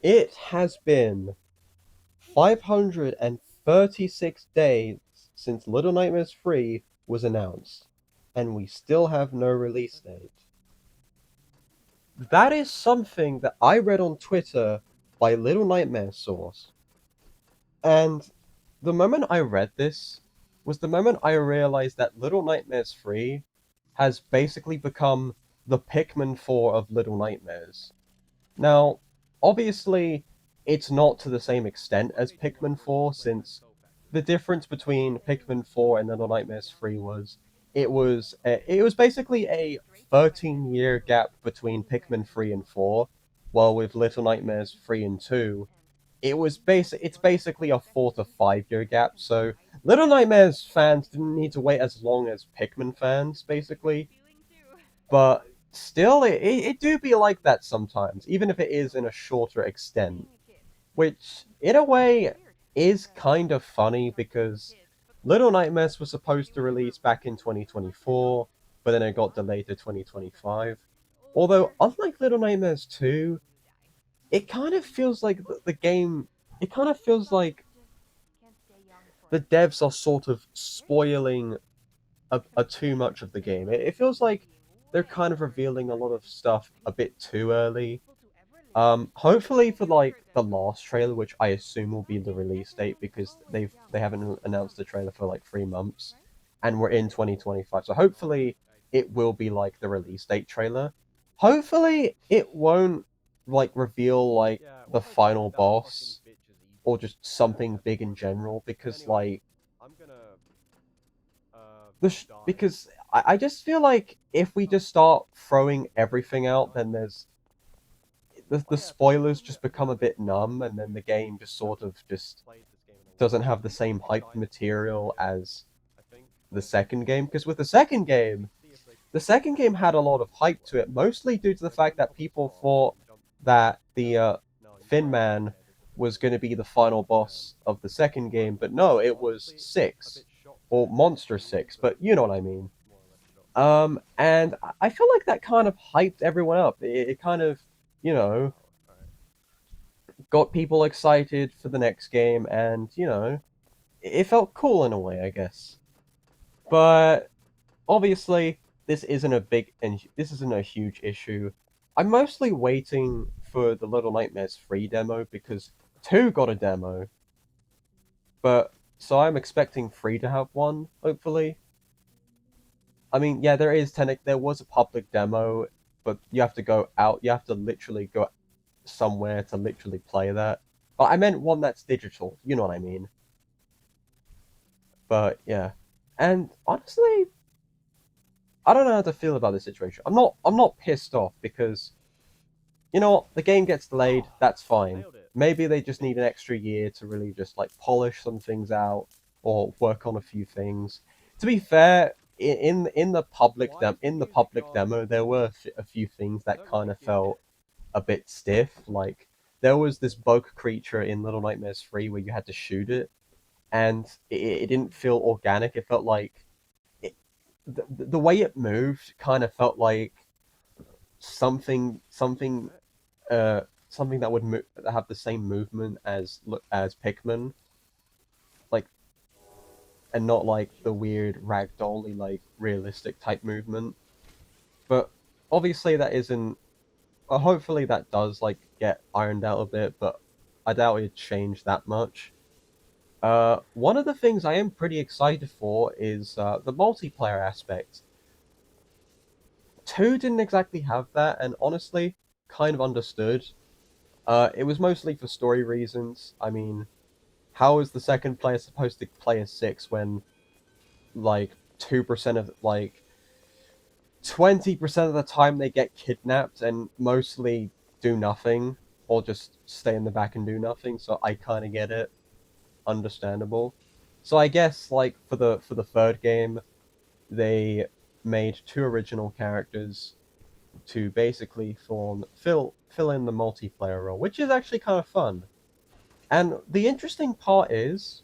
It has been 536 days since Little Nightmares 3 was announced, and we still have no release date. That is something that I read on Twitter by Little Nightmare Source, and the moment I read this was the moment I realized that Little Nightmares 3 has basically become the Pikmin 4 of Little Nightmares. Now, obviously, it's not to the same extent as Pikmin 4, since the difference between Pikmin 4 and Little Nightmares 3 was it was basically a 13-year gap between Pikmin 3 and 4, while with Little Nightmares 3 and 2, it's basically a 4 to 5 year gap. So Little Nightmares fans didn't need to wait as long as Pikmin fans, basically, but still, it do be like that sometimes, even if it is in a shorter extent. Which, in a way, is kind of funny because Little Nightmares was supposed to release back in 2024, but then it got delayed to 2025. Although, unlike Little Nightmares 2, it kind of feels like the game. It kind of feels like the devs are sort of spoiling a too much of the game. It feels like they're kind of revealing a lot of stuff a bit too early. Hopefully for like the last trailer, which I assume will be the release date because they haven't announced the trailer for like 3 months, and we're in 2025. So hopefully it will be like the release date trailer. Hopefully it won't like reveal like the final boss or just something big in general because like because I just feel like if we just start throwing everything out, then the spoilers just become a bit numb, and then the game just sort of just doesn't have the same hype material as the second game. Because with the second game had a lot of hype to it, mostly due to the fact that people thought that the Thin Man was going to be the final boss of the second game, but no, it was Six or Monster Six. But you know what I mean. And I feel like that kind of hyped everyone up. It kind of, you know, got people excited for the next game, and it felt cool in a way, I guess. But obviously, this isn't a huge issue. I'm mostly waiting for the Little Nightmares 3 demo because 2 got a demo, but so I'm expecting 3 to have one, hopefully. I mean, yeah, there was a public demo, but you have to go out, you have to literally go somewhere to literally play that. But I meant one that's digital, you know what I mean? But yeah. And honestly, I don't know how to feel about this situation. I'm not pissed off because you know what, the game gets delayed, that's fine. Maybe they just need an extra year to really just like polish some things out or work on a few things. To be fair, in the public demo, there were a few things that kind of felt a bit stiff. Like there was this bug creature in Little Nightmares 3 where you had to shoot it, and it didn't feel organic. It felt like it, the way it moved kind of felt like something that would have the same movement as Pikmin, like, and not like the weird ragdolly like realistic type movement. But obviously that isn't. Hopefully that does like get ironed out a bit, but I doubt it changed that much. One of the things I am pretty excited for is the multiplayer aspect. 2 didn't exactly have that, and honestly, kind of understood. It was mostly for story reasons. I mean, how is the second player supposed to play a six when like 2% of like 20% of the time they get kidnapped and mostly do nothing or just stay in the back and do nothing? So I kind of get it, understandable. So I guess like for the third game, they made 2 original characters to basically fill in the multiplayer role, which is actually kind of fun. And the interesting part is,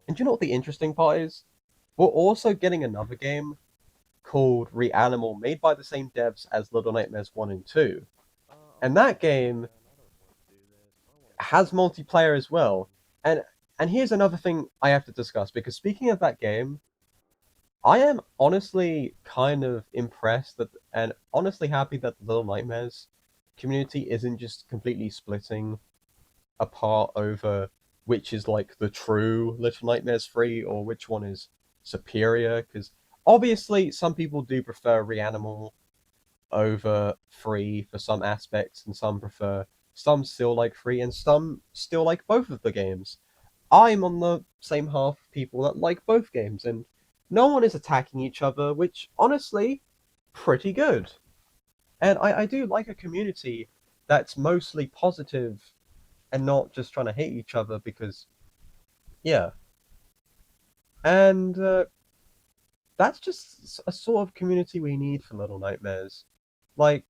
and do you know what the interesting part is? We're also getting another game called Reanimal, made by the same devs as Little Nightmares 1 and 2. And that game has multiplayer as well. And and here's another thing I have to discuss, because speaking of that game, I am honestly kind of impressed that, and honestly happy that the Little Nightmares community isn't just completely splitting apart over which is like the true Little Nightmares 3 or which one is superior. Because obviously, some people do prefer Reanimal over 3 for some aspects, and some still like 3, and some still like both of the games. I'm on the same half of people that like both games, and no one is attacking each other, which honestly, pretty good. And I do like a community that's mostly positive and not just trying to hate each other because, yeah. And that's just a sort of community we need for Little Nightmares. Like,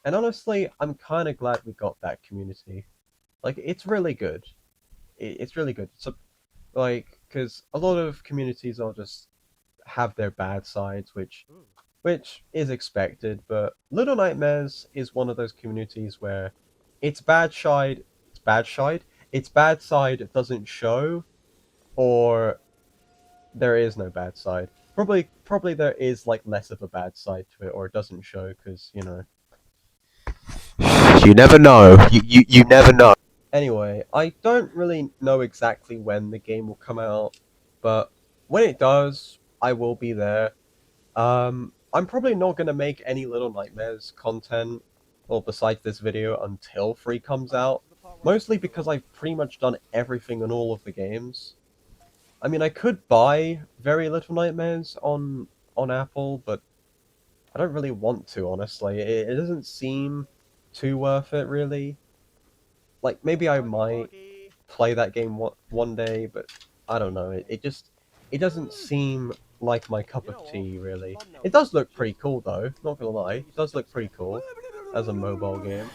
and honestly, I'm kind of glad we got that community. Like, it's really good. It's really good. So, like, because a lot of communities are just have their bad sides, which is expected. But Little Nightmares is one of those communities where its its bad side doesn't show, or there is no bad side. Probably there is like less of a bad side to it, or it doesn't show because you never know. You never know. Anyway, I don't really know exactly when the game will come out, but when it does, I will be there. I'm probably not gonna make any Little Nightmares content, or besides this video, until 3 comes out. Mostly because I've pretty much done everything in all of the games. I mean, I could buy Very Little Nightmares on Apple, but I don't really want to, honestly. It doesn't seem too worth it, really. Like, maybe I might play that game one day, but I don't know. It doesn't seem like my cup of tea, really. It does look pretty cool, though. Not gonna lie, it does look pretty cool as a mobile game.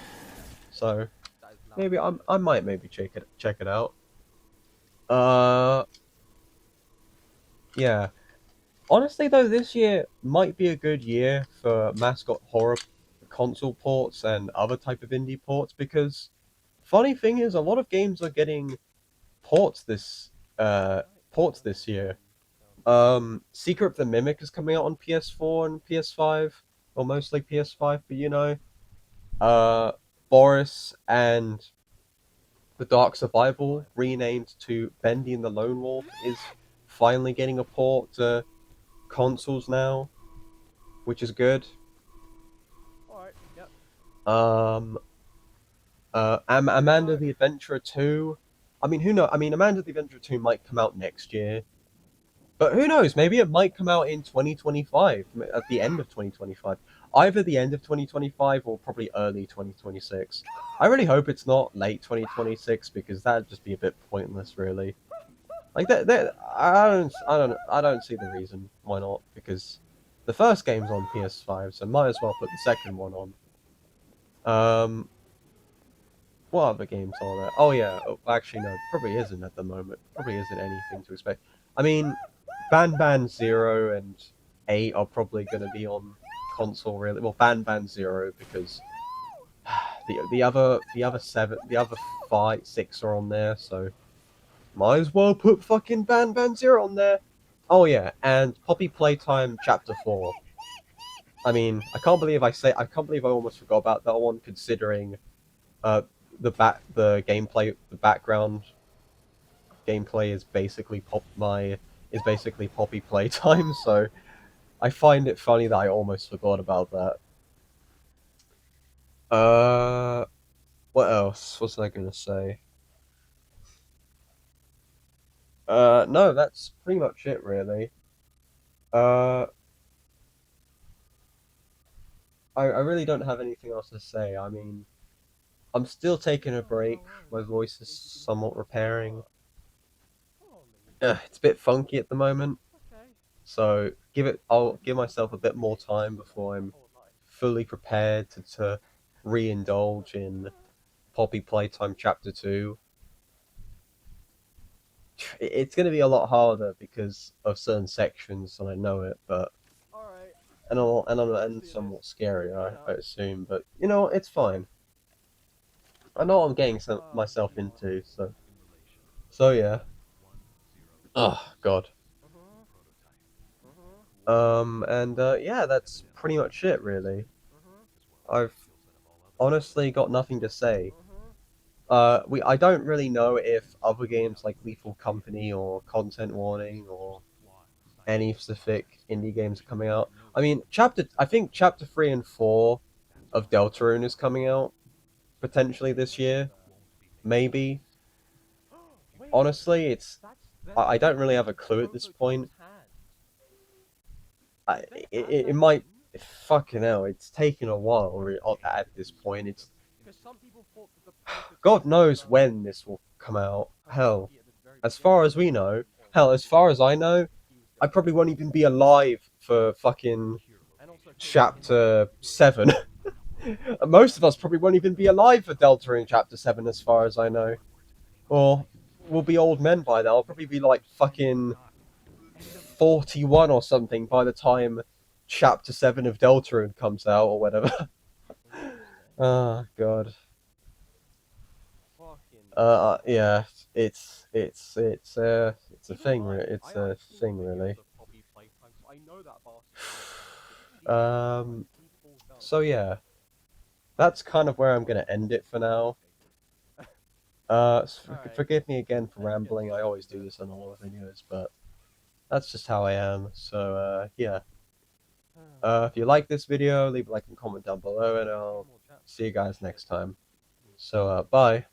So maybe I might maybe check it out. Uh, yeah. Honestly, though, this year might be a good year for mascot horror console ports and other type of indie ports, because funny thing is, a lot of games are getting ports this uh ports this year. Secret of the Mimic is coming out on PS4 and PS5, or mostly PS5, but uh, Boris and the Dark Survival, renamed to Bendy and the Lone Wolf, is finally getting a port to consoles now, which is good. Alright, yep. Amanda the Adventurer 2. I mean, who knows? I mean, Amanda the Adventurer 2 might come out next year. But who knows? Maybe it might come out in 2025, at the end of 2025. Either the end of 2025 or probably early 2026. I really hope it's not late 2026, because that'd just be a bit pointless, really. Like I don't see the reason why not, because the first game's on PS5, so might as well put the second one on. Um, what other games are there? Oh yeah, actually no, probably isn't at the moment. Probably isn't anything to expect. I mean, Ban 0 and 8 are probably going to be on console, really. Well, Ban 0 because the other 5, 6 are on there, so might as well put fucking Ban 0 on there. Oh yeah, and Poppy Playtime Chapter 4. I mean, I can't believe I almost forgot about that one, considering uh the background gameplay is basically Poppy Playtime, so I find it funny that I almost forgot about that. Uh, what else was I gonna say? No, that's pretty much it, really. Uh, I really don't have anything else to say. I mean, I'm still taking a break. My voice is somewhat repairing. It's a bit funky at the moment, Okay. so I'll give myself a bit more time before I'm fully prepared to re-indulge in Poppy Playtime Chapter 2. It's going to be a lot harder because of certain sections, and I know it, but Alright. and somewhat scary, I assume. But it's fine. I know what I'm getting myself into. So yeah. Oh God. Mhm. Mhm. And yeah, that's pretty much it, really. Mhm. I've honestly got nothing to say. Mhm. I don't really know if other games like Lethal Company or Content Warning or any specific indie games are coming out. I mean, I think Chapter 3 and 4 of Deltarune is coming out potentially this year, maybe. Wait, Honestly, that's I don't Pikmin really have a clue at this Prototype's point. hand. I, Did they add it that might in? fucking hell. It's taken a while at this point. It's Because some people thought that the prototype God was knows when this will come out. Hell, Haruki at the very as beginning, far as we know, or hell, as far as I know, he was I gonna probably do. won't even be alive for fucking And also Katie hinted that chapter he was 7. Most of us exactly. probably won't even be alive for Delta in chapter 7, as far as I know. Or we'll be old men by then. I'll probably be like fucking End of 41 or something by the time chapter 7 of Deltarune comes out or whatever. interesting. Oh, God. Fucking Yeah, it's a you know thing, what? it's I've a seen thing, videos really. of Poppy playtime, so I know that basketball is hard because Um, he falls down so so yeah, much. that's kind of where I'm gonna end it for now. All right, Forgive me again for let's get rambling. I straight always into do it. this on all the videos, but that's just how I am. So, yeah. If you like this video, leave a like and comment down below, and Two I'll more chapters. see you guys Shit. next time. So, bye.